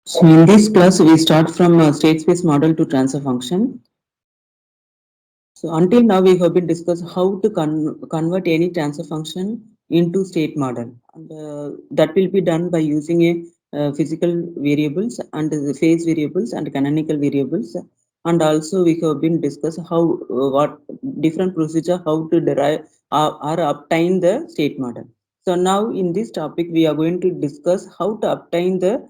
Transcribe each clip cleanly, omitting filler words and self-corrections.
So in this class, we start from state space model to transfer function. So until now, we have been discussed how to convert any transfer function into state model. And, that will be done by using a physical variables and the phase variables and canonical variables. And also we have been discussed how what different procedure how to derive or obtain the state model. So now in this topic, we are going to discuss how to obtain the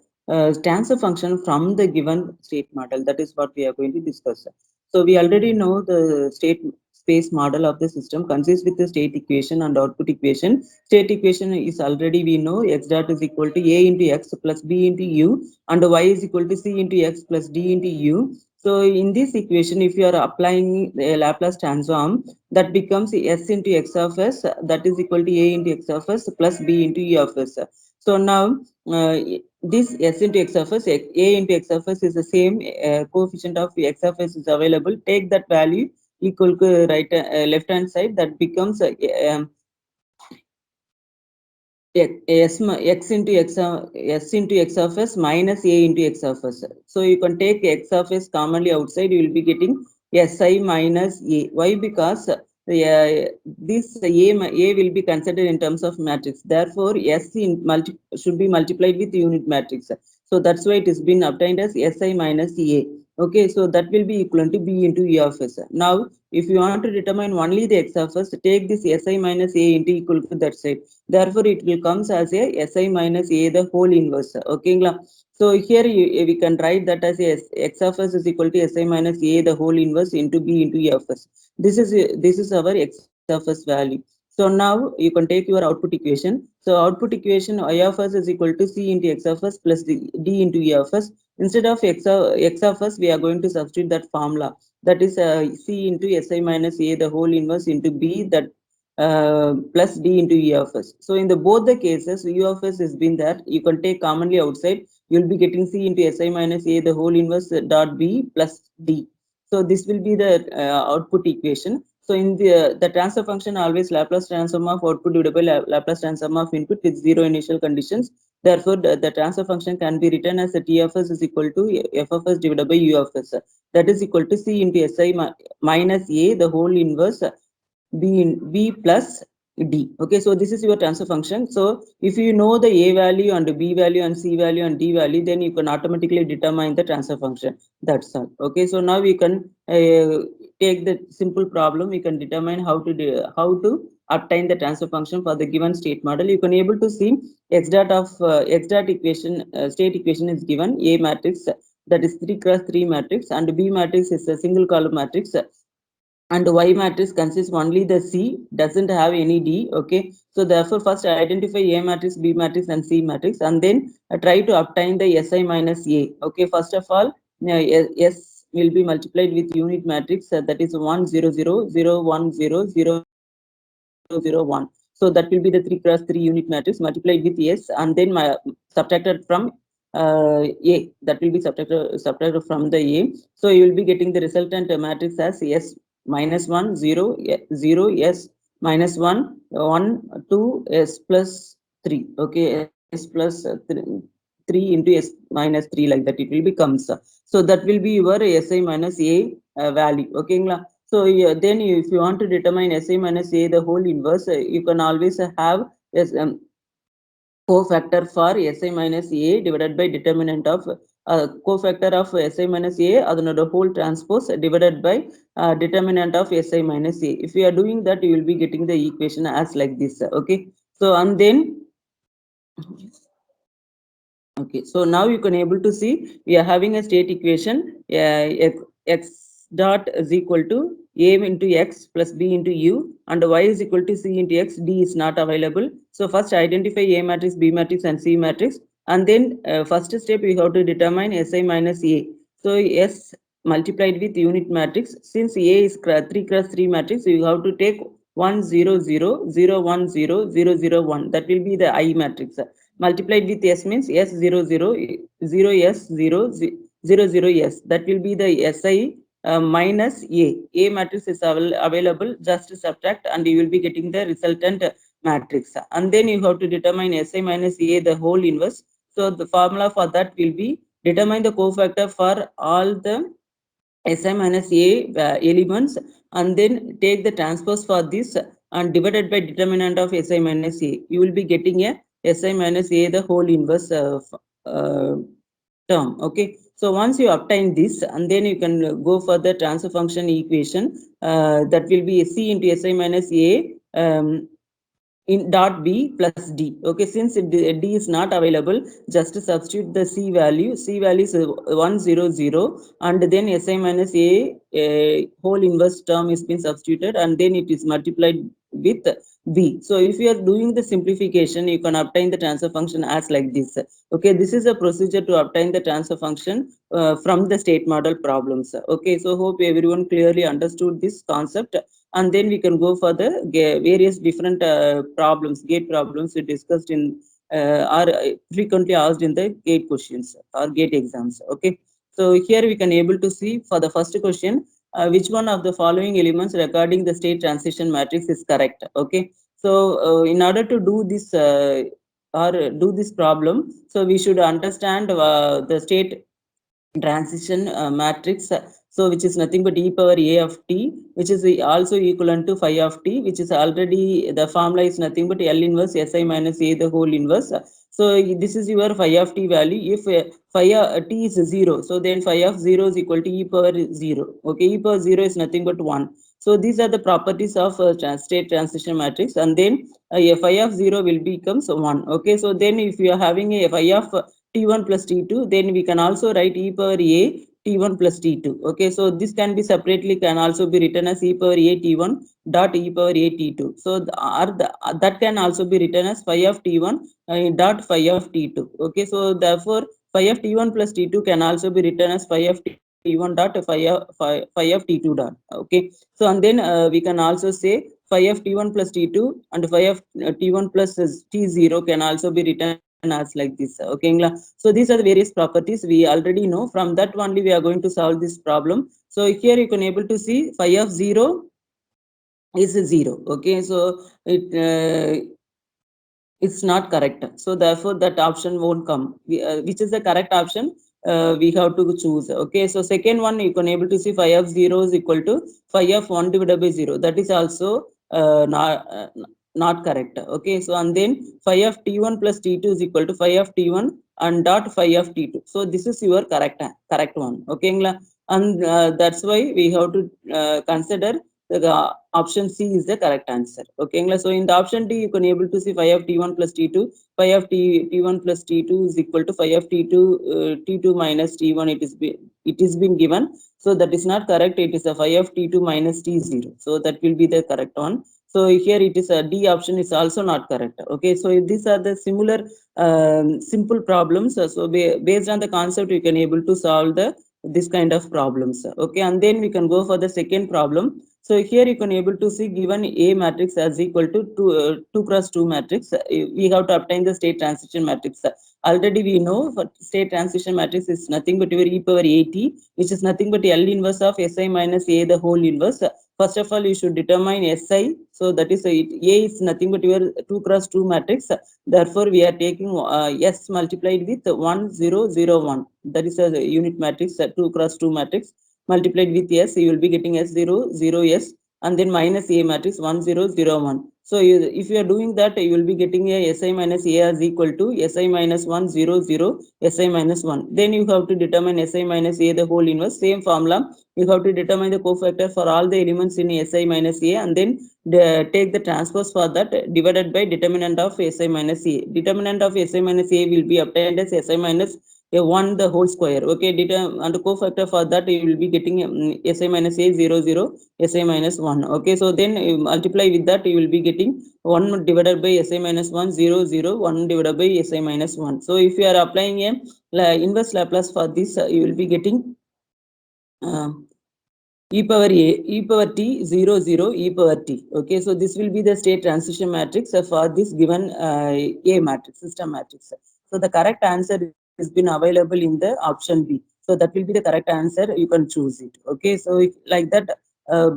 transfer function from the given state model. That is what we are going to discuss. So we already know the state space model of the system consists with the state equation and output equation. State equation is already we know x dot is equal to a into x plus b into u and y is equal to c into x plus d into u. So in this equation, if you are applying the Laplace transform, that becomes s into x of s, that is equal to a into x of s plus b into u of s. So now uh, this s into x of s, a into x of s is the same coefficient of x of s is available. Take that value equal to left hand side, that becomes um, x into s into x of s minus a into x of s. So you can take x of s commonly outside, you will be getting si minus a. Why? Because a will be considered in terms of matrix. Therefore, should be multiplied with unit matrix. So that's why it has been obtained as si minus a. Okay, so that will be equivalent to b into e of s. Now, if you want to determine only the x of s, take this si minus a into equal to that side. Therefore, it will comes as a si minus a the whole inverse. Okay, so here we can write that as a x of s is equal to si minus a the whole inverse into b into e of s. This is our x of s value. So now you can take your output equation. So output equation y of s is equal to c into x of s plus d into e of s. Instead of x of s, we are going to substitute that formula. That is c into si minus a the whole inverse into b that plus d into e of s. So in the both the cases, u of s has been there. You can take commonly outside. You'll be getting c into si minus a the whole inverse dot b plus d. So this will be the output equation. So in the transfer function always Laplace transform of output divided by Laplace transform of input with zero initial conditions. Therefore, the transfer function can be written as a t of s is equal to f of s divided by u of s. That is equal to c into si minus a the whole inverse b plus d. Okay, so this is your transfer function. So if you know the a value and b value and c value and d value, then you can automatically determine the transfer function. That's all. Okay, so now we can take the simple problem. We can determine how to obtain the transfer function for the given state model. You can able to see x dot equation state equation is given a matrix, that is 3 cross 3 matrix, and b matrix is a single column matrix, and y matrix consists only the c, doesn't have any d. Okay, so therefore first identify a matrix, b matrix and c matrix, and then try to obtain the si minus a. Okay, first of all, s will be multiplied with unit matrix, that is 1 0 0 0 1 0 0 0 1. So that will be the 3 cross 3 unit matrix multiplied with s, and then subtracted from a, that will be subtracted from the a. So you will be getting the resultant matrix as s minus 1 0 0 s minus 1 1 2 s plus 3. Okay, s plus 3 into s minus 3, like that it will becomes. So that will be your si minus a value. Okay, so then if you want to determine si minus a the whole inverse, you can always have yes, cofactor for si minus a divided by determinant of cofactor of si minus a the whole transpose divided by determinant of si minus a. If you are doing that, you will be getting the equation as like this. Okay, so and then okay, so now you can able to see we are having a state equation, x dot is equal to a into x plus b into u, and y is equal to c into x, d is not available. So first identify a matrix, b matrix and c matrix, and then first step we have to determine si minus a. So s multiplied with unit matrix, since a is 3 cross 3 matrix, you have to take 1 0 0 0 1 0 0 0 1. That will be the I matrix. Multiplied with s means s 0 0 0 s 0 0 0 s. That will be the si minus a. A matrix is available. Just subtract and you will be getting the resultant matrix. And then you have to determine si minus a the whole inverse. So the formula for that will be determine the cofactor for all the Si minus A elements, and then take the transpose for this and divided by determinant of Si minus A. You will be getting a Si minus A the whole inverse uh, term. Okay, so once you obtain this, and then you can go for the transfer function equation, that will be C into Si minus A in dot b plus d. Okay, since d is not available, just substitute the c value. C value is 100, and then Si minus a whole inverse term is being substituted, and then it is multiplied with b. So if you are doing the simplification, you can obtain the transfer function as like this. Okay, this is a procedure to obtain the transfer function from the state model problems. Okay, so hope everyone clearly understood this concept, and then we can go for the various different problems, gate problems we discussed in are frequently asked in the gate questions or gate exams. Okay, so here we can able to see for the first question, which one of the following elements regarding the state transition matrix is correct. Okay, so in order to do this or do this problem, so we should understand the state transition matrix, so which is nothing but e power a of t, which is also equivalent to phi of t, which is already the formula is nothing but L inverse Si minus a the whole inverse. So this is your phi of t value. If phi t is 0, so then phi of 0 is equal to e power 0. Okay, e power 0 is nothing but 1. So these are the properties of state transition matrix, and then phi of 0 will becomes 1. Okay, so then if you are having a phi of t1 plus t2, then we can also write e power a t1 plus t2. Okay, so this can be separately can also be written as e power a t1 dot e power a t2. So that can also be written as phi of t1 dot phi of t2. Okay, so therefore phi of t1 plus t2 can also be written as phi of t1 dot phi of t2 dot. Okay, so and then we can also say phi of t1 plus t2 and phi of t1 plus t0 can also be written as like this. Okay, so these are the various properties we already know. From that only we are going to solve this problem. So here you can able to see phi of 0 is 0. Okay, so it it's not correct, so therefore that option won't come. Which is the correct option, we have to choose. Okay, so second one you can able to see phi of 0 is equal to phi of 1 divided by 0. That is also not correct. Okay, so and then phi of t1 plus t2 is equal to phi of t1 and dot phi of t2. So this is your correct one. Okay, and that's why we have to consider the option C is the correct answer. Okay, so in the option D, you can able to see phi of t1 plus t2. Phi of t1 plus t2 is equal to phi of t2 t2 minus t1. It is been given, so that is not correct. It is a phi of t2 minus t0. So that will be the correct one. So here it is a D option is also not correct. Okay, so these are the similar simple problems. So based on the concept, you can able to solve the this kind of problems. Okay, and then we can go for the second problem. So here you can able to see given A matrix as equal to 2 cross 2 matrix. We have to obtain the state transition matrix. Already we know for state transition matrix is nothing but your e power at, which is nothing but L inverse of Si minus A the whole inverse. First of all, you should determine Si. So that is A is nothing but your 2 cross 2 matrix. Therefore, we are taking S multiplied with 1 0 0 1. That is a unit matrix, 2 cross 2 matrix multiplied with S, you will be getting S0, 0, S, and then minus A matrix 1, 0, 0, 1. So if you are doing that, you will be getting a Si minus A is equal to Si minus 1, 0, 0, Si minus 1. Then you have to determine Si minus A the whole inverse. Same formula. You have to determine the cofactor for all the elements in Si minus A, and then take the transpose for that divided by determinant of Si minus A. Determinant of Si minus A will be obtained as Si minus a 1 the whole square. Okay, and the cofactor for that you will be getting Si minus a 0 0 Si minus 1. Okay, so then you multiply with that, you will be getting 1 divided by Si minus 1 0 0 1 divided by Si minus 1. So if you are applying a inverse Laplace for this, you will be getting uh, e power a e power t 0 0 e power t. Okay, so this will be the state transition matrix for this given A matrix, system matrix. So the correct answer is been available in the option B. So that will be the correct answer. You can choose it. Okay, so if, like that, uh,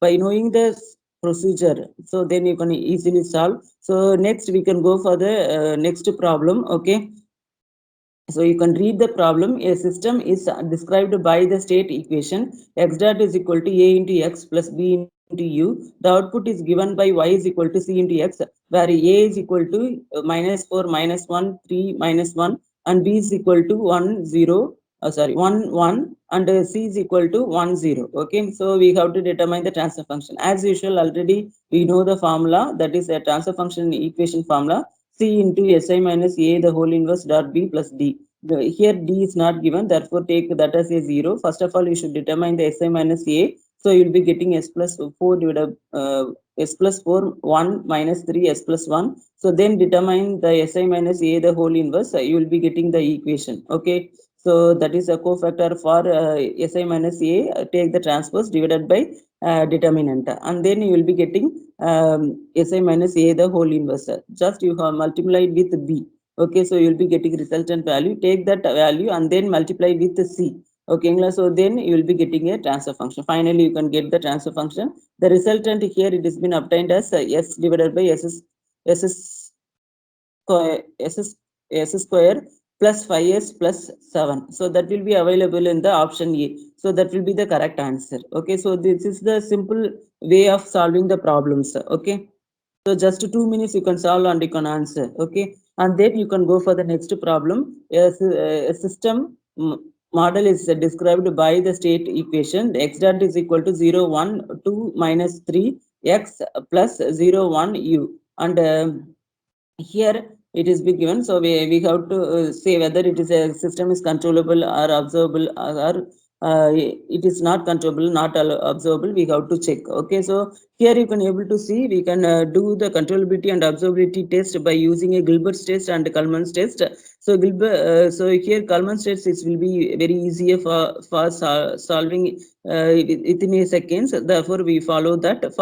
by knowing the procedure, so then you can easily solve. So next we can go for the next problem. Okay, So you can read the problem. A system is described by the state equation x dot is equal to a into x plus b into u. The output is given by y is equal to c into x, where a is equal to minus 4, minus 1, 3, minus 1, and b is equal to 1, 0, sorry, 1, 1, and c is equal to 1, 0. Okay, so we have to determine the transfer function. As usual, already we know the formula, that is a transfer function equation formula. C into Si minus A the whole inverse dot B plus D. Here D is not given, therefore take that as a 0. First of all, you should determine the Si minus A. So you will be getting S plus 4 divided S plus 4 1 minus 3 S plus 1. So then determine the Si minus A the whole inverse. You will be getting the equation. Okay. So that is a cofactor for Si minus A. Take the transpose divided by determinant, and then you will be getting Si minus A the whole inverse. Just you have multiplied with B. Okay, so you will be getting resultant value. Take that value and then multiply with C. Okay, so then you will be getting a transfer function. Finally, you can get the transfer function. The resultant here, it has been obtained as S divided by S square, S square plus 5s plus 7. So that will be available in the option A. So that will be the correct answer. Okay, so this is the simple way of solving the problems. Okay, so just 2 minutes you can solve and you can answer. Okay, and then you can go for the next problem. A system model is described by the state equation. The x dot is equal to 0, 1, 2, minus 3 x plus 0, 1 u, and here it is been given. So we have to say whether it is a system is controllable or observable, or it is not controllable, not observable. We have to check. Okay, so here you can able to see we can do the controllability and observability test by using a Gilbert's test and Kalman's test. So so here Kalman's test, it will be very easier for solving within a seconds. Therefore we follow that.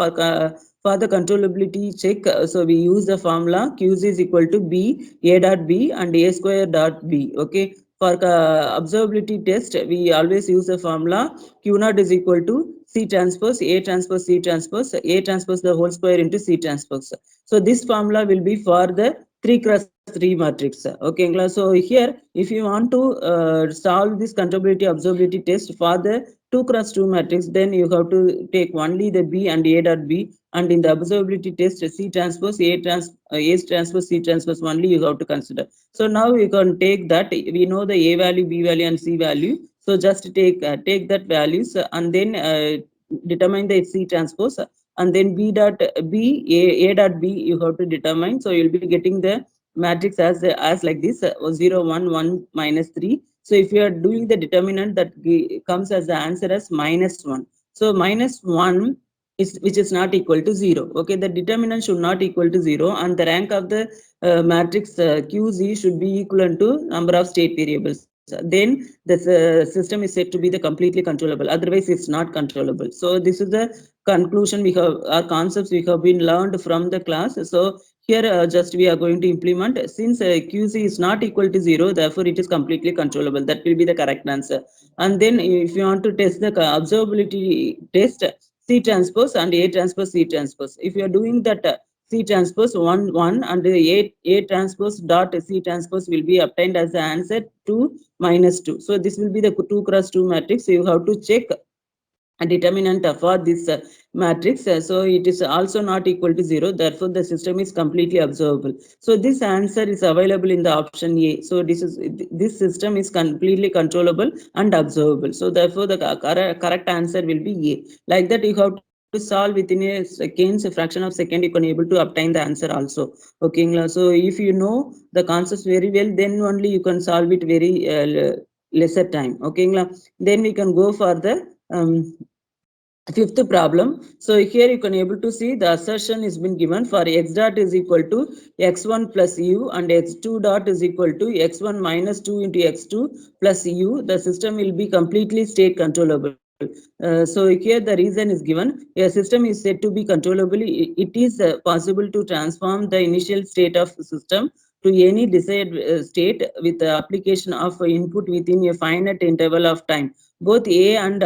For the controllability check, so we use the formula QC is equal to B, A dot B and A square dot B. Okay. For observability test, we always use the formula Q naught is equal to C transpose, A transpose, C transpose, A transpose the whole square into C transpose. So this formula will be for the 3 cross 3 matrix. Okay, so here if you want to solve this controllability observability test for the 2 cross 2 matrix, then you have to take only the B and A dot B, and in the observability test C transpose A transpose C transpose only you have to consider. So now we can take that, we know the A value, B value and C value. So just take that values and then determine the C transpose, and then B dot B, A dot B you have to determine. So you'll be getting the matrix as like this 0, 1, 1, minus 3. So if you are doing the determinant, that comes as the answer as minus 1. So minus 1 is which is not equal to 0. Okay, the determinant should not equal to 0, and the rank of the matrix QZ should be equivalent to number of state variables. Then the system is said to be the completely controllable. Otherwise, it's not controllable. So this is the conclusion we have, our concepts we have been learned from the class. So here just we are going to implement, since QC is not equal to 0, therefore it is completely controllable. That will be the correct answer. And then if you want to test the observability test, C transpose and A transpose C transpose. If you are doing that C transpose 1 1 and A transpose dot C transpose will be obtained as the answer 2 minus 2. So this will be the 2 cross 2 matrix. So you have to check a determinant for this matrix. So it is also not equal to 0. Therefore, the system is completely observable. So this answer is available in the option A. So this system is completely controllable and observable. So therefore, the correct answer will be A. Like that, you have to solve within a seconds, a fraction of second, you can able to obtain the answer also. Okay, so if you know the concepts very well, then only you can solve it very lesser time. Okay, then we can go for the fifth problem. So here you can able to see the assertion has been given for x dot is equal to x1 plus u and x2 dot is equal to x1 minus 2 into x2 plus u. The system will be completely state controllable. So here the reason is given. A system is said to be controllable. It is possible to transform the initial state of the system to any desired state with the application of input within a finite interval of time. Both A and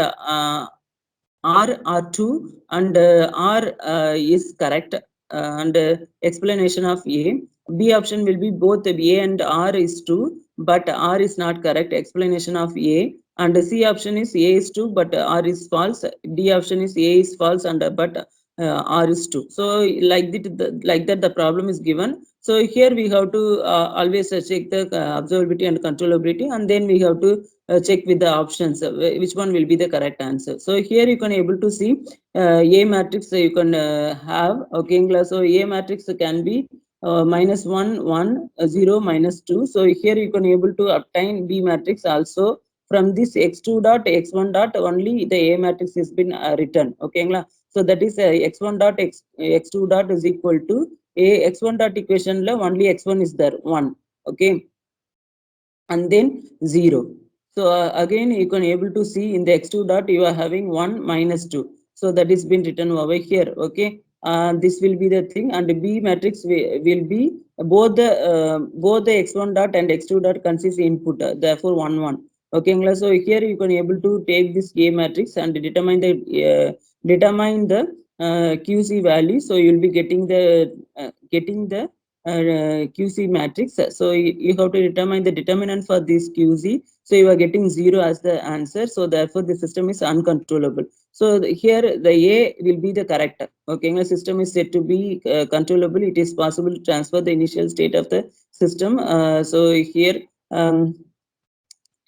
R2 and R is correct, and explanation of A. B option will be both A and R is true, but R is not correct. Explanation of A. And C option is A is true, but R is false. D option is A is false and but R is true. So like that, the problem is given. So here we have to always check the observability and controllability, and then we have to check with the options which one will be the correct answer. So here you can able to see A matrix you can have. Okay, so A matrix can be minus 1, 1, 0, minus 2. So here you can able to obtain B matrix also from this x2 dot x1 dot only the A matrix has been written. Okay, so that is x1 dot x2 dot is equal to A x1 dot equation la only x1 is there 1. Okay, and then 0. So again you can able to see in the x2 dot you are having 1 minus 2. So that is been written over here. Okay, this will be the thing, and B matrix will be both the x1 dot and x2 dot consist input, therefore 1 1. Okay, so here you can able to take this A matrix and determine the QC value. So you will be getting the QC matrix. So you have to determine the determinant for this QC. So you are getting 0 as the answer. So therefore the system is uncontrollable. So here the A will be the correct. Okay, the system is said to be controllable. It is possible to transfer the initial state of the system. So here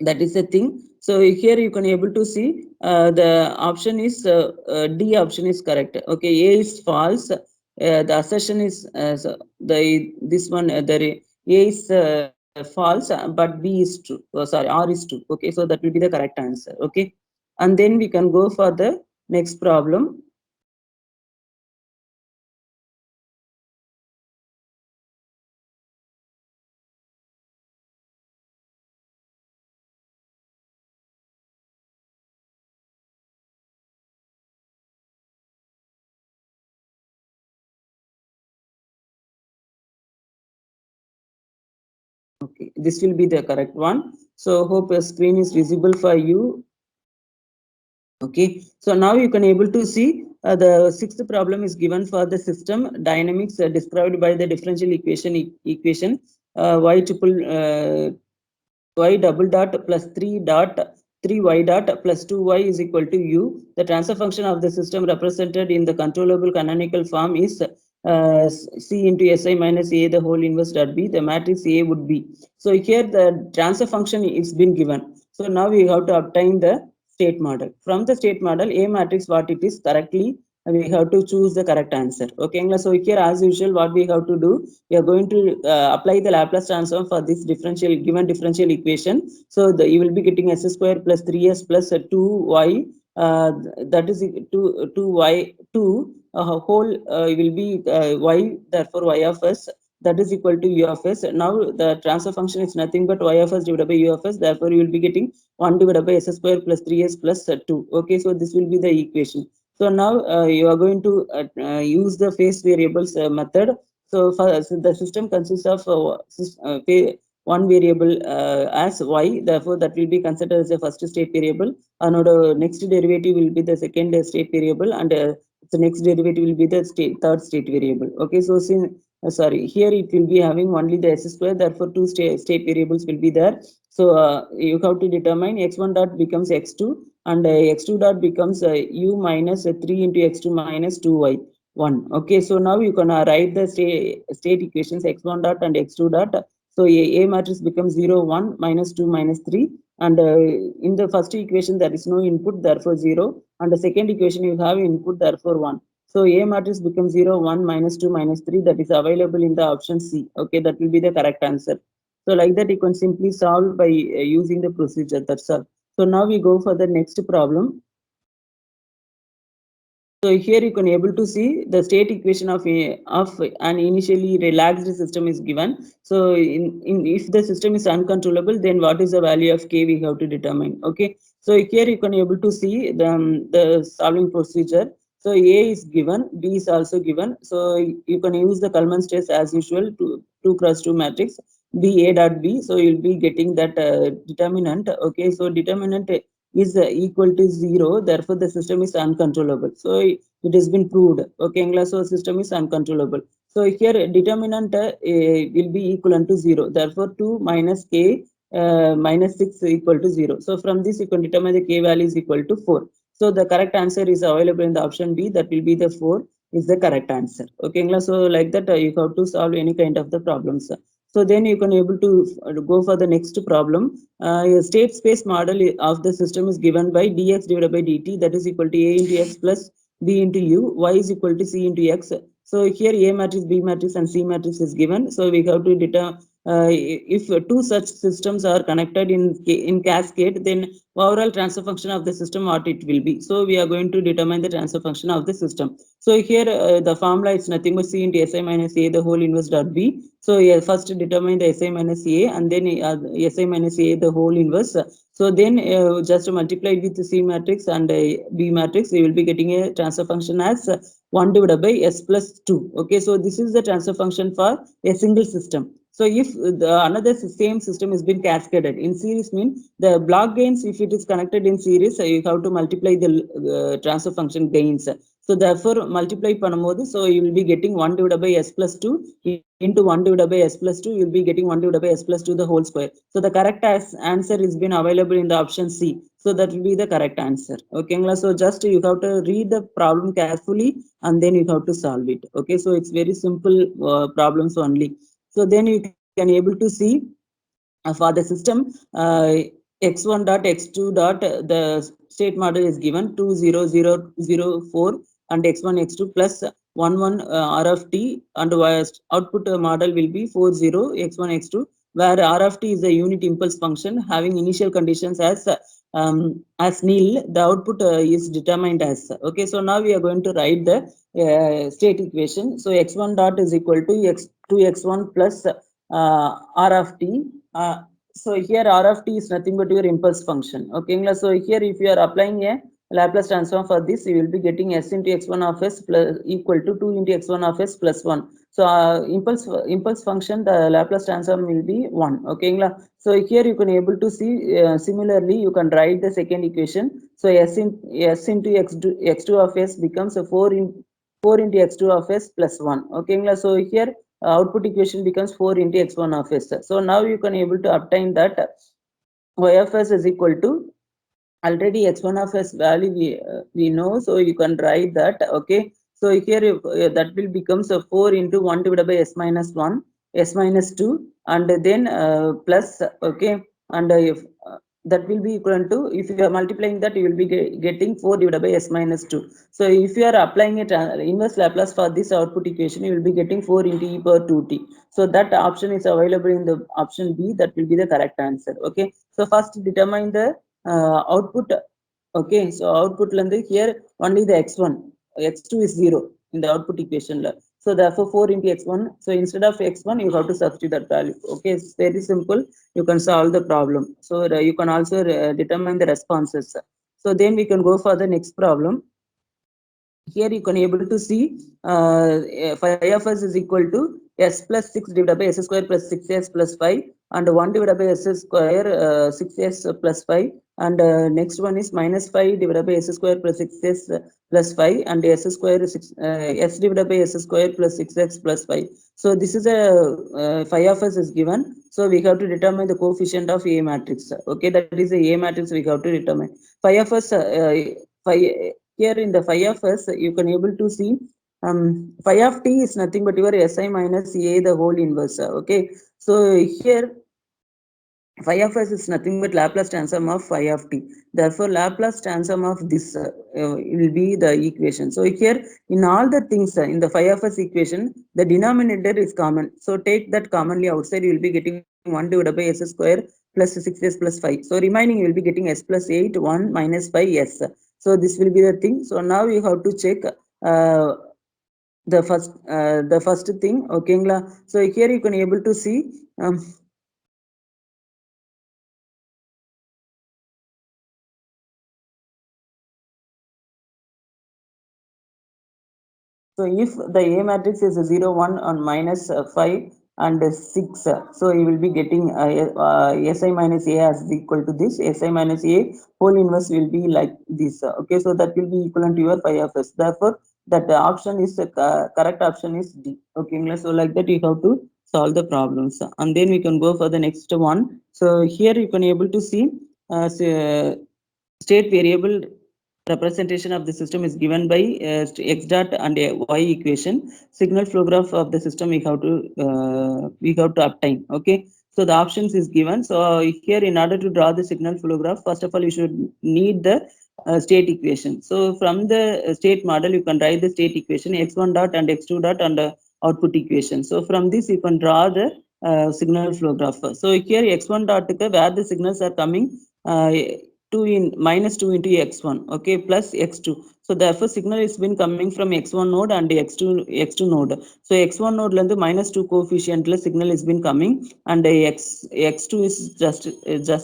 that is the thing. So here you can able to see the option is D option is correct. Okay, A is false. The assertion is the this one the A is false, but B is true. Oh, sorry, R is true. Okay, so that will be the correct answer. Okay, and then we can go for the next problem. Okay, this will be the correct one. So hope your screen is visible for you. Okay, so now you can able to see the sixth problem is given for the system dynamics described by the differential equation y triple y double dot plus 3 dot 3y dot plus 2y is equal to u. The transfer function of the system represented in the controllable canonical form is c into si minus a the whole inverse dot b. The matrix A would be. So here the transfer function is been given. So now we have to obtain the state model. From the state model, A matrix what it is correctly, we have to choose the correct answer. Okay, so here as usual what we have to do, we are going to apply the Laplace transform for this given differential equation. So you will be getting s square plus 3s plus 2y, that is 2y 2 whole will be y, therefore y of s, that is equal to u of s. Now the transfer function is nothing but y of s divided by u of s, therefore you will be getting 1 divided by s square plus 3s plus 2. Okay, so this will be the equation. So now you are going to use the phase variables method. So the system consists of one variable as y, therefore that will be considered as a first state variable. And next derivative will be the second state variable, and the next derivative will be the third state variable. Okay, so since sorry, here it will be having only the s square, therefore two state variables will be there. So you have to determine x1 dot becomes x2, and x2 dot becomes u minus 3 into x2 minus 2y 1. Okay, so now you can write the state equations x1 dot and x2 dot. So A matrix becomes 0 1 minus 2 minus 3, and in the first equation there is no input, therefore 0, and the second equation you have input, therefore 1. So A matrix becomes 0 1 minus 2 minus 3, that is available in the option C. Okay, that will be the correct answer. So like that you can simply solve by using the procedure, that's all. So now we go for the next problem. So here you can able to see the state equation of an initially relaxed system is given. So if the system is uncontrollable, then what is the value of k we have to determine. Okay. So here you can able to see the solving procedure. So A is given, B is also given. So you can use the Kalman states as usual to 2 cross 2 matrix B A dot B. So you'll be getting that determinant. Okay. So determinant is equal to 0, therefore the system is uncontrollable. So it has been proved. Okay, so system is uncontrollable. So here determinant will be equivalent to 0. Therefore, 2 minus k minus 6 equal to 0. So from this you can determine the k value is equal to 4. So the correct answer is available in the option B. That will be the 4 is the correct answer. Okay, so like that you have to solve any kind of the problems. So then you can able to go for the next problem. A state space model of the system is given by dx divided by dt, that is equal to a into x plus b into u, y is equal to c into x. So here A matrix, B matrix, and C matrix is given. So we have to determine if two such systems are connected in cascade, then overall transfer function of the system what it will be. So we are going to determine the transfer function of the system. So here the formula is nothing but C into Si minus A the whole inverse dot B. So yeah, first determine the Si minus A and then Si minus A the whole inverse. So then just multiply with the C matrix and B matrix, we will be getting a transfer function as 1 divided by S plus 2. Okay, so this is the transfer function for a single system. So if the another same system is been cascaded in series, mean the block gains, if it is connected in series, you have to multiply the transfer function gains. So therefore multiply பண்ணும்போது, so you will be getting 1 divided by S plus 2 into 1 divided by S plus 2, you will be getting 1 divided by S plus 2 the whole square. So the correct answer is been available in the option C. So that will be the correct answer. Okay, so just you have to read the problem carefully and then you have to solve it. Okay, so it's very simple problems only. So then you can able to see for the system x1 dot x2 dot the state model is given 20004 and x1 x2 plus 11 r of t, and output model will be 40 x1 x2, where r of t is a unit impulse function having initial conditions as nil. The output is determined as. Okay, so now we are going to write the state equation. So x1 dot is equal to x2 x1 plus r of t. So here r of t is nothing but your impulse function. Okay, so here if you are applying a Laplace transform for this, you will be getting s into x1 of s plus equal to 2 into x1 of s plus 1. So impulse function, the Laplace transform will be 1. Okay, so here you can able to see similarly you can write the second equation. So s into x2 of s becomes a 4 into x2 of s plus 1. Okay, so here output equation becomes 4 into x1 of s. So now you can able to obtain that y of s is equal to already x1 of s value we know, so you can write that. Okay, so here that will becomes a 4 into 1 divided by s minus 1 s minus 2 and then plus. Okay, and if that will be equal to, if you are multiplying that, you will be getting 4 divided by s minus 2. So if you are applying it inverse Laplace for this output equation, you will be getting 4 into e power 2t. So that option is available in the option B. That will be the correct answer. Okay, so first determine the output. Okay, so output lande here only the x1, x2 is 0 in the output equation. So therefore 4 into x1, so instead of x1 you have to substitute that value. Okay, it's very simple, you can solve the problem. So you can also determine the responses. So then we can go for the next problem. Here you can able to see phi of s is equal to s plus 6 divided by s square plus 6s plus 5 and 1 divided by s square 6s plus 5, and next one is minus 5 divided by s square plus 6s plus 5 and s square s divided by s square plus 6x plus 5. So this is a phi of s is given, so we have to determine the coefficient of A matrix. Okay, that is a matrix we have to determine. Phi of s phi here in the phi of s you can able to see phi of t is nothing but your si minus a the whole inverse. Okay, so here phi of s is nothing but Laplace transform of phi of t. Therefore Laplace transform of this will be the equation. So here in all the things in the phi of s equation, the denominator is common, so take that commonly outside, you will be getting 1 divided by s square plus 6s plus 5. So remaining you will be getting s plus 8 1 minus 5 s. So this will be the thing. So now you have to check the first thing. Okay, so here you can able to see so if the A matrix is 0, 1 and minus 5 and 6, so you will be getting Si minus A as equal to this. Si minus A whole inverse will be like this. Okay, so that will be equivalent to your phi of s. Therefore, that the option is correct option is D. Okay, so like that you have to solve the problems, and then we can go for the next one. So here you can able to see state variable representation of the system is given by x dot and a y equation. Signal flow graph of the system we have to obtain. Okay, so the options is given. So here, in order to draw the signal flow graph, first of all you should need the state equation. So from the state model you can write the state equation x1 dot and x2 dot and output equation. So from this you can draw the signal flow graph. So here x1 dot where the signals are coming, uh, 2 in minus 2 into x1, okay, plus x2. So therefore signal is been coming from x1 node and x2 node. So x1 node lende minus 2 coefficient la signal is been coming, and x2 is just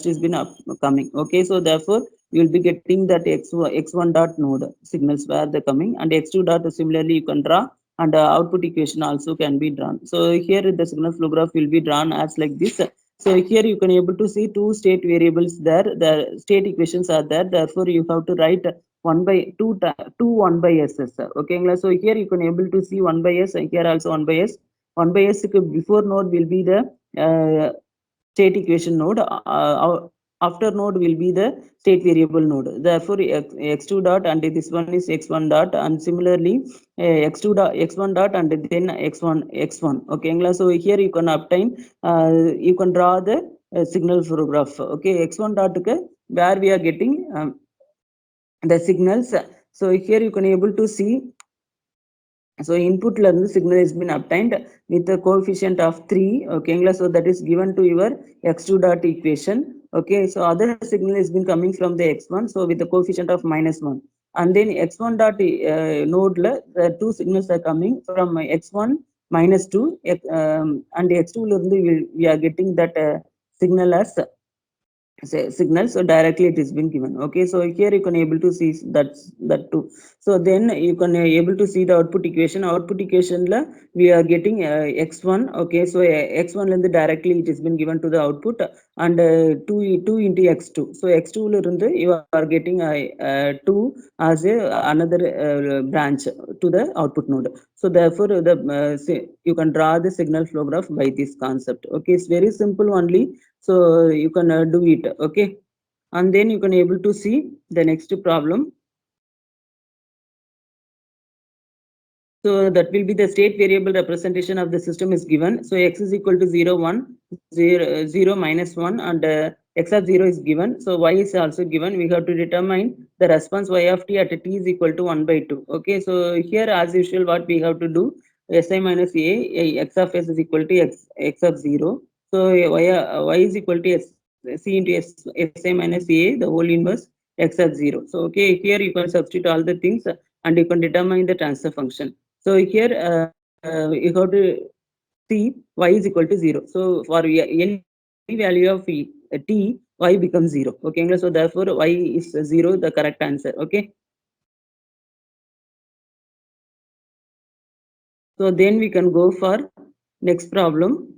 is been coming. Okay, so therefore you will be getting that x1 dot node signals where they coming, and x2 dot similarly you can draw, and output equation also can be drawn. So here the signal flow graph will be drawn as like this. So here you can able to see two state variables there. The state equations are there. Therefore, you have to write 1 by 2, 2 1 by s. Okay, so here you can able to see 1 by s, and here also 1 by s. 1 by s before node will be the state equation node. After node will be the state variable node. Therefore, x2 dot and this one is x1 dot, and similarly x2 dot x1 dot and then x1. Okay, so here you can obtain, you can draw the signal flow graph. Okay, x1 dot where we are getting the signals. So here you can able to see. So input learn signal has been obtained with the coefficient of 3. Okay, so that is given to your x2 dot equation. Okay, so other signal has been coming from the x1, so with the coefficient of -1. And then x1 dot node, the two signals are coming from x1 -2, and x2 we are getting that signal as signal. So directly it is been given. Okay, so here you can able to see that too. So then you can able to see the output equation la we are getting x1. Okay, so x1 and directly it has been given to the output, and 2 into x2. So x2 la irundhu you are getting 2 as another branch to the output node. So therefore you can draw the signal flow graph by this concept. Okay, it's very simple only. So you can do it. Okay, and then you can able to see the next problem. So that will be the state variable representation of the system is given. So x is equal to 0 1 0 minus 1, and x of 0 is given. So y is also given. We have to determine the response y of t at t is equal to 1 by 2. Okay, so here as usual what we have to do, si minus a, x of s is equal to x of 0. So y is equal to c into si minus a, the whole inverse x of 0. So okay, here you can substitute all the things, and you can determine the transfer function. So here you have to see y is equal to 0. So for any value of t, y becomes 0. Okay, so therefore y is 0, the correct answer. Okay. So then we can go for next problem.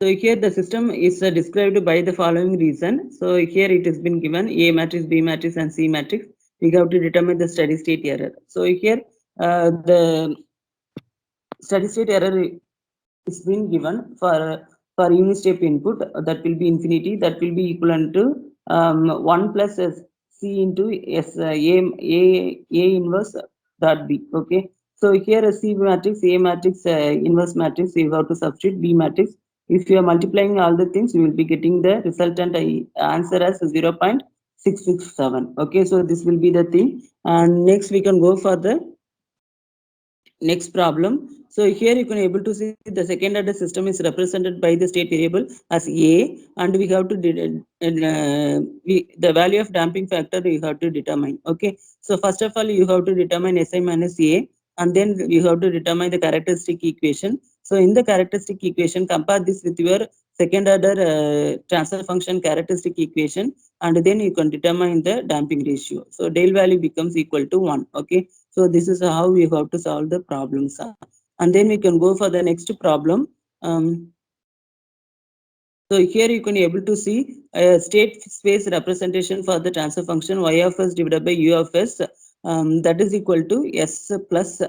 So here the system is described by the following reason. So here it has been given A matrix, B matrix, and C matrix. We have to determine the steady state error. So here the steady state error is being given for unit step input, that will be infinity, that will be equivalent to 1 plus c into s a inverse dot b. Okay, so here a c matrix, a matrix, inverse matrix, you have to substitute b matrix. If you are multiplying all the things, you will be getting the resultant answer as 0.667. Okay, so this will be the thing. And next we can go for the next problem. So here you can able to see the second order system is represented by the state variable as a, and we have to the value of damping factor we have to determine. Okay, so first of all you have to determine si minus a, and then you have to determine the characteristic equation. So in the characteristic equation, compare this with your second order transfer function characteristic equation, and then you can determine the damping ratio. So del value becomes equal to 1. Okay, so this is how we have to solve the problems. And then we can go for the next problem. So here you can able to see a state space representation for the transfer function y of s divided by u of s, that is equal to s plus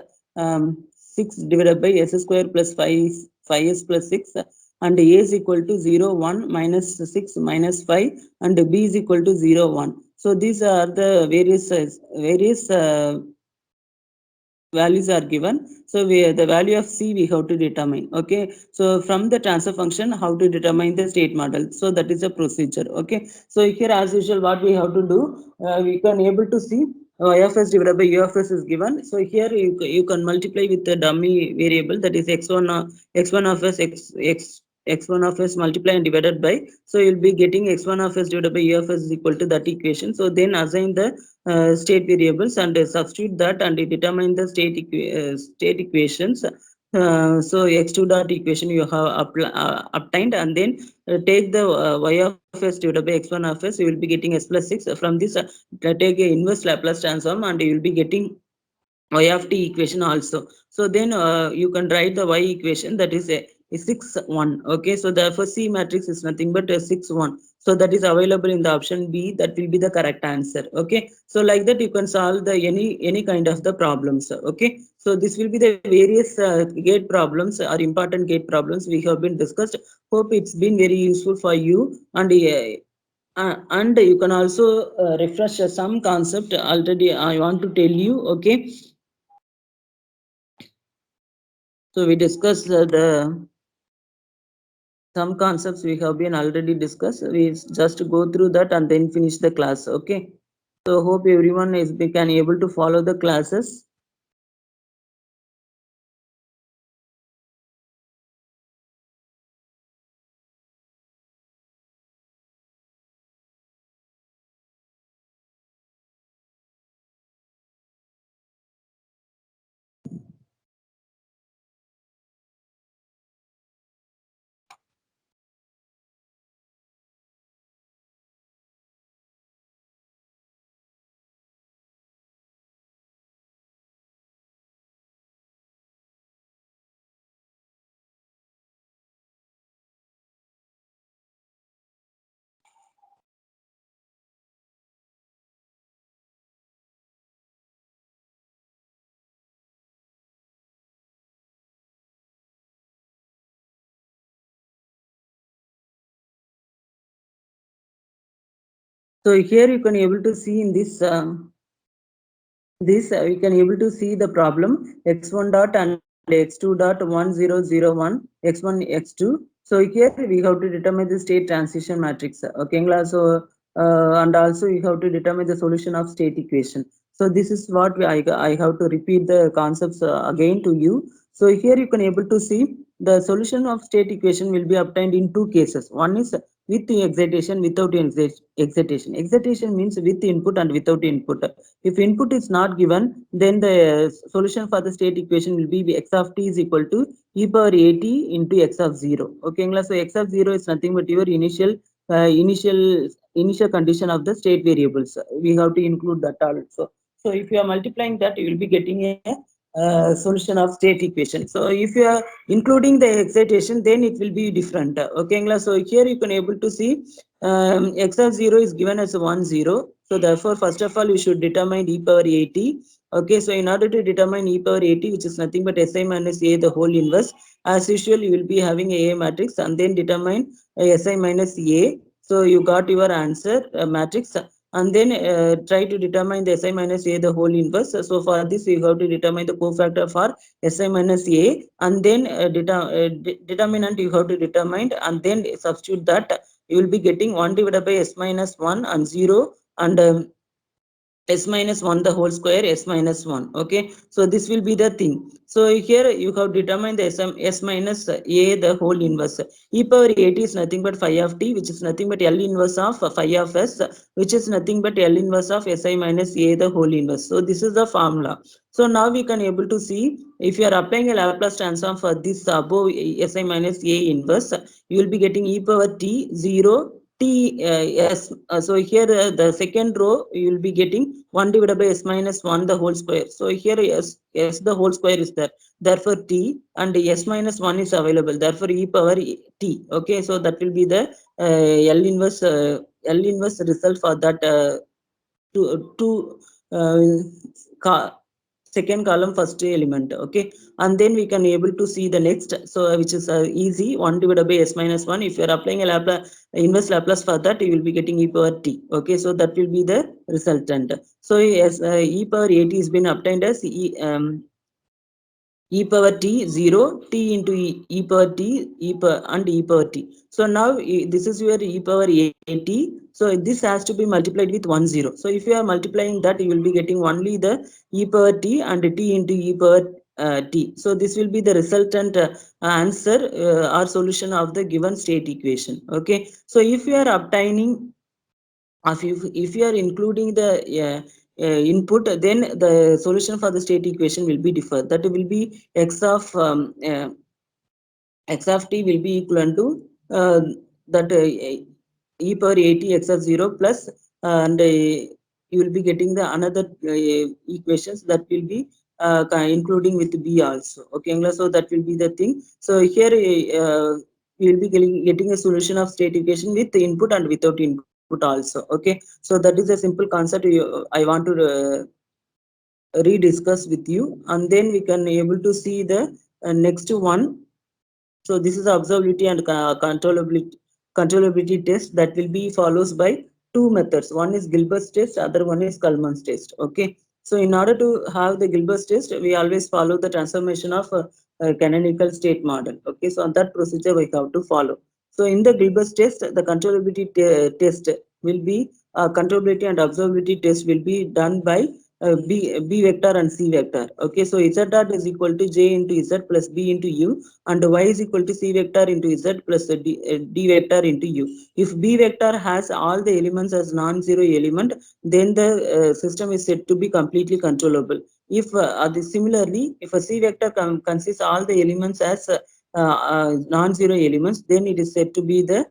6 divided by s square plus 5s plus 6, and a is equal to 0 1 minus 6 minus 5, and b is equal to 0 1. So these are the various values are given. So the value of c we have to determine. Okay, so from the transfer function, how to determine the state model, so that is a procedure. Okay, so here as usual what we have to do, we can able to see y of s divided by u of s is given. So here you can multiply with the dummy variable, that is x1 x1 of s x1 of s multiply and divided by, so you'll be getting x1 of s divided by u of s is equal to that equation. So then assign the state variables and substitute that and determine the state equations. So x2 dot equation you have obtained, and then take the y of s divided by x1 of s, you will be getting s plus 6. From this, take a inverse Laplace transform and you will be getting y of t equation also. So then you can write the y equation, that is a 6 1. Okay, so therefore c matrix is nothing but a 6 1. So that is available in the option b, that will be the correct answer. Okay, so like that you can solve the any kind of the problems. Okay, so this will be the various gate problems or important gate problems we have been discussed. Hope it's been very useful for you, and you can also refresh some concept already I want to tell you. Okay, so we discussed the some concepts we have been already discussed. We just go through that and then finish the class. Okay, so hope everyone is can able to follow the classes. So here you can able to see in this we can able to see the problem x1 dot and x2 dot 1001 x1 x2. So here we have to determine the state transition matrix. Okay, so and also you have to determine the solution of state equation. So this is what I have to repeat the concepts again to you. So here you can able to see the solution of state equation will be obtained in two cases. One is with the excitation, without excitation. Excitation means with input and without input. If input is not given, then the solution for the state equation will be x of t is equal to e power at into x of 0. Okay, so x of 0 is nothing but your initial condition of the state variables. We have to include that also. So if you are multiplying that, you will be getting a solution of state equation. So if you are including the excitation, then it will be different. Okay, so here you can able to see x of 0 is given as 1 0. So therefore, first of all, you should determine e power at. Okay, so in order to determine e power at, which is nothing but si minus a the whole inverse, as usual, you will be having a matrix and then determine si minus a. So you got your answer matrix, and then try to determine the si minus a the whole inverse. So for this, you have to determine the cofactor for si minus a, and then determinant you have to determine, and then substitute that. You will be getting 1 divided by s minus 1 and 0, and s minus 1 the whole square s minus 1. Okay, so this will be the thing. So here you have determined the s minus a the whole inverse. E power at is nothing but phi of t, which is nothing but L inverse of phi of s, which is nothing but L inverse of si minus a the whole inverse. So this is the formula. So now we can able to see, if you are applying a Laplace transform for this above si minus a inverse, you will be getting e power t 0 s. So here the second row you will be getting 1 divided by s minus 1 the whole square. So here s the whole square is there. Therefore t and s minus 1 is available. Therefore e power t. Okay, so that will be the L inverse result for that two second column first element. Okay, and then we can able to see the next, so which is easy, 1 divided by s minus 1. If you are applying a Laplace inverse Laplace for that, you will be getting e power t. Okay, so that will be the resultant. So as e power at has been obtained as e power t 0 t into e power t and e power t. So now this is your e power a t. So this has to be multiplied with 1 0. So if you are multiplying that, you will be getting only the e power t and t into e power t. So this will be the resultant answer or solution of the given state equation. Okay, so if you are obtaining, if you are including the input, then the solution for the state equation will be different. That will be x of t will be equal to that e power at x of 0 plus and you will be getting the another equations that will be including with b also. Okay, so that will be the thing. So here we will be getting a solution of state equation with the input and without input also. Okay, so that is a simple concept I want to rediscuss with you, and then we can able to see the next one. So this is observability and controllability test that will be follows by two methods. One is Gilbert's test, other one is Kalman's test. Okay. So in order to have the Gilbert's test, we always follow the transformation of a canonical state model. Okay. So on that procedure we have to follow. So in the Gilbert's test, the controllability test will be controllability and observability test will be done by b vector and c vector. Okay, so z dot is equal to j into z plus b into u, and y is equal to c vector into z plus d vector into u. If b vector has all the elements as non-zero element, then the system is said to be completely controllable. If similarly, if a c vector consists all the elements as non-zero elements, then it is said to be the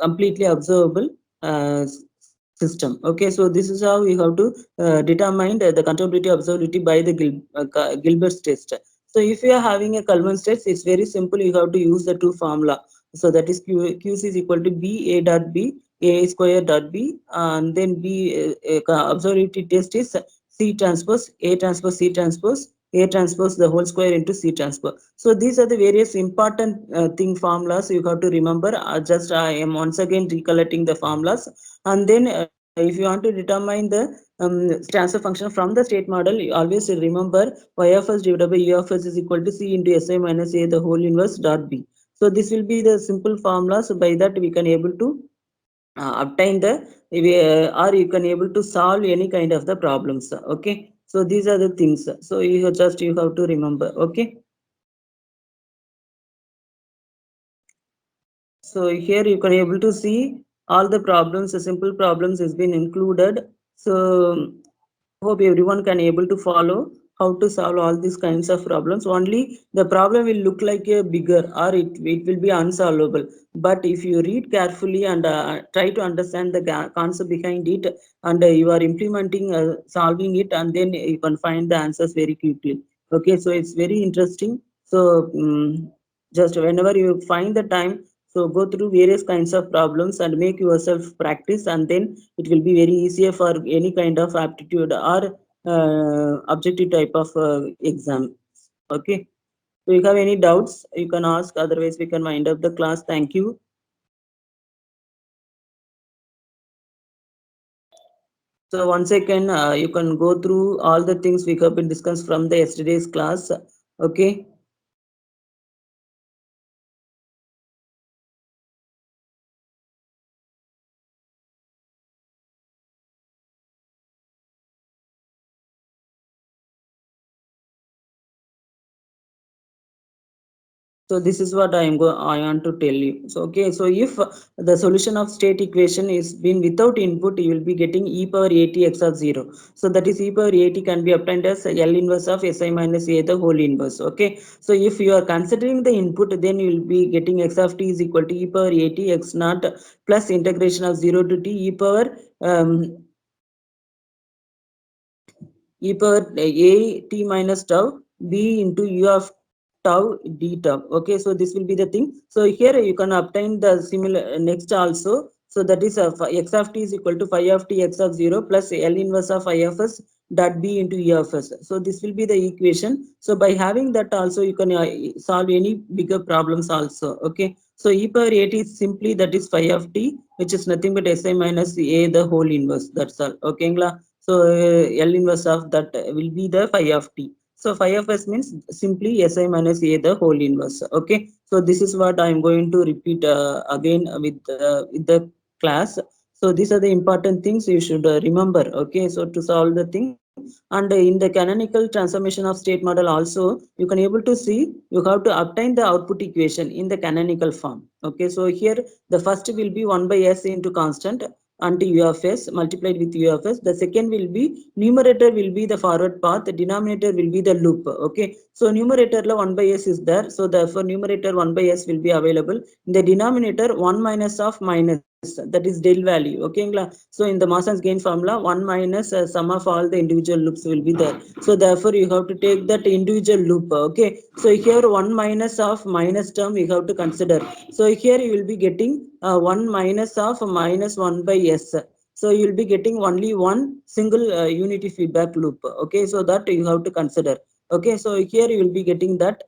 completely observable system. Okay, so this is how we have to determine the controllability observability by the Gilbert's test. So if you are having a Kalman's test, it's very simple. You have to use the two formula. So that is QC is equal to B A dot B A square dot B, and then B observability test is C transpose A transpose C transpose A transpose the whole square into C transpose. So these are the various important thing formulas you have to remember. Just I am once again recollecting the formulas, and then if you want to determine the transfer function from the state model, you always remember y of s divided by u of s is equal to c into si minus a the whole inverse dot b. So this will be the simple formula. So by that we can able to obtain the or you can able to solve any kind of the problems. Okay, so these are the things. So you have to remember. Okay, so here you can able to see all the problems, the simple problems has been included. So hope everyone can able to follow how to solve all these kinds of problems. Only the problem will look like a bigger, or it will be unsolvable. But if you read carefully and try to understand the concept behind it, and you are implementing solving it, and then you can find the answers very quickly. Okay, so it's very interesting. So just whenever you find the time, so go through various kinds of problems and make yourself practice, and then it will be very easier for any kind of aptitude or objective type of exam. Okay. So you have any doubts, you can ask. Otherwise, we can wind up the class. Thank you. So once again, you can go through all the things we have been discussed from the yesterday's class. Okay. So this is what I want to tell you. So okay, so if the solution of state equation is been without input, you will be getting e power at x of 0. So that is e power at can be obtained as L inverse of Si minus a the whole inverse. Okay, so if you are considering the input, then you will be getting x of t is equal to e power at x naught plus integration of 0 to t e power um, e power a t minus tau b into u of tau d tau. Okay, so this will be the thing. So here you can obtain the similar next also. So that is x of t is equal to phi of t x of 0 plus L inverse of phi of s dot b into e of s. So this will be the equation. So by having that also you can solve any bigger problems also. Okay, so e power a t is simply that is phi of t, which is nothing but si minus a the whole inverse. That's all. Okay, so L inverse of that will be the phi of t. So phi of s means simply Si minus a the whole inverse. Okay, so this is what I am going to repeat again with the class. So these are the important things you should remember. Okay, so to solve the thing, and in the canonical transformation of state model also, you can able to see you have to obtain the output equation in the canonical form. Okay, so here the first will be 1 by s into constant unto u of s multiplied with u of s. The second will be numerator will be the forward path, the denominator will be the loop. Okay, so numerator la 1 by s is there, so therefore numerator 1 by s will be available. In the denominator 1 minus of minus, that is del value. Okay, so in the Mosson's gain formula 1 minus sum of all the individual loops will be there. So therefore you have to take that individual loop. Okay, so here 1 minus of minus term you have to consider. So here you will be getting 1 minus of minus 1 by s. So you will be getting only one single unity feedback loop. Okay, so that you have to consider. Okay, so here you will be getting that,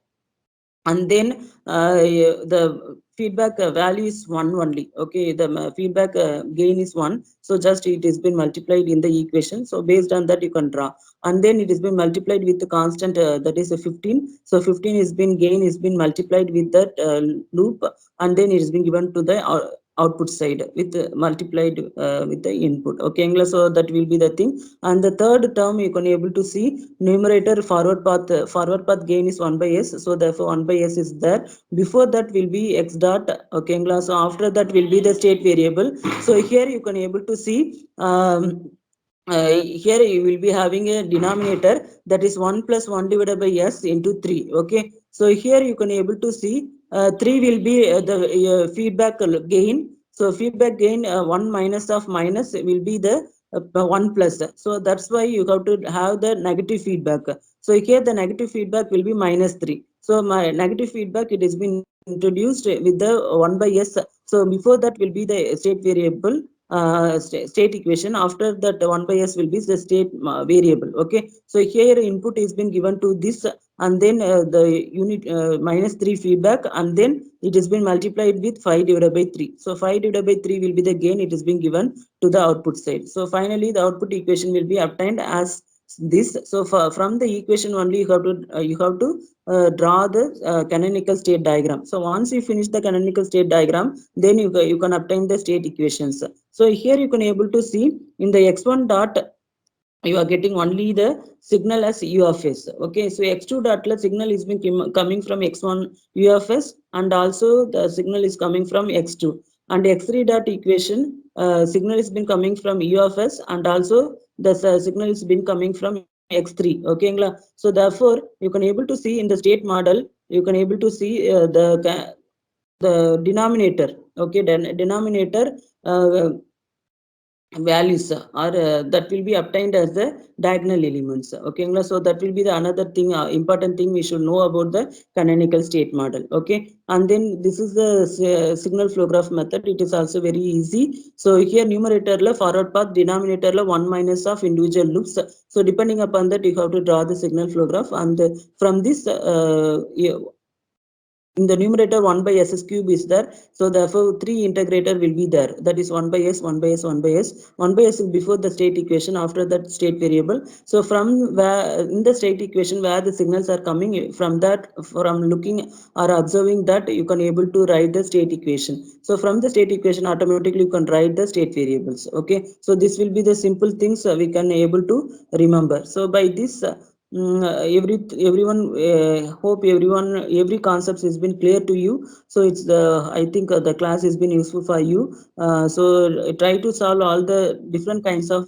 and then the feedback value is 1 only. Okay, the feedback gain is 1, so just it has been multiplied in the equation. So based on that you can draw, and then it has been multiplied with the constant that is 15. So 15 is been gain is been multiplied with that loop, and then it has been given to the output side with multiplied with the input. Okay, so that will be the thing. And the third term you can able to see numerator forward path gain is 1 by s, so therefore 1 by s is there. Before that will be x dot. Okay, so after that will be the state variable. So here you can able to see here you will be having a denominator that is 1 plus 1 divided by s into 3. Okay, so here you can able to see 3 will be the feedback gain. So feedback gain 1 minus of minus will be the 1 plus. So that's why you have to have the negative feedback. So here the negative feedback will be minus 3. So my negative feedback, it has been introduced with the 1 by s. So before that will be the state variable state equation. After that 1 by s will be the state variable. Okay, so here input is been given to this, and then the unit minus 3 feedback, and then it has been multiplied with 5 divided by 3. So 5 divided by 3 will be the gain, it has been given to the output side. So finally the output equation will be obtained as this. So from the equation only you have to draw the canonical state diagram. So once you finish the canonical state diagram, then you can obtain the state equations. So here you can able to see in the x1 dot you are getting only the signal as u of s. Okay, so x2 dot signal is been coming from x1 u of s, and also the signal is coming from x2, and x3 dot equation signal is been coming from u of s, and also the signal is been coming from x3. Okay, so therefore you can able to see in the state model, you can able to see the denominator. Okay, then denominator uh, values or that will be obtained as the diagonal elements. Okay, so that will be the another thing, important thing we should know about the canonical state model. Okay, and then this is the signal flow graph method. It is also very easy. So here numerator la forward path, denominator la 1 minus of individual loops. So depending upon that you have to draw the signal flow graph, and from this in the numerator 1 by s cube is there, so therefore 3 integrator will be there, that is 1 by s 1 by s 1 by s. 1 by s is before the state equation, after that state variable. So from where in the state equation where the signals are coming from, that from looking or observing that you can able to write the state equation. So from the state equation automatically you can write the state variables. Okay, so this will be the simple things we can able to remember. So by this Everyone, hope everyone, every concept has been clear to you. So it's the, I think the class has been useful for you. So try to solve all the different kinds of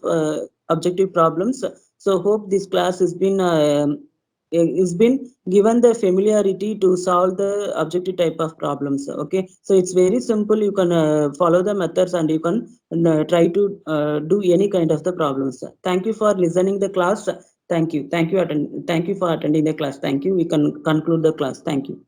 objective problems. So hope this class has been given the familiarity to solve the objective type of problems. Okay, so it's very simple. You can follow the methods and you can try to do any kind of the problems. Thank you for listening the class. Thank you. Thank you for attending the class. Thank you. We can conclude the class. Thank you.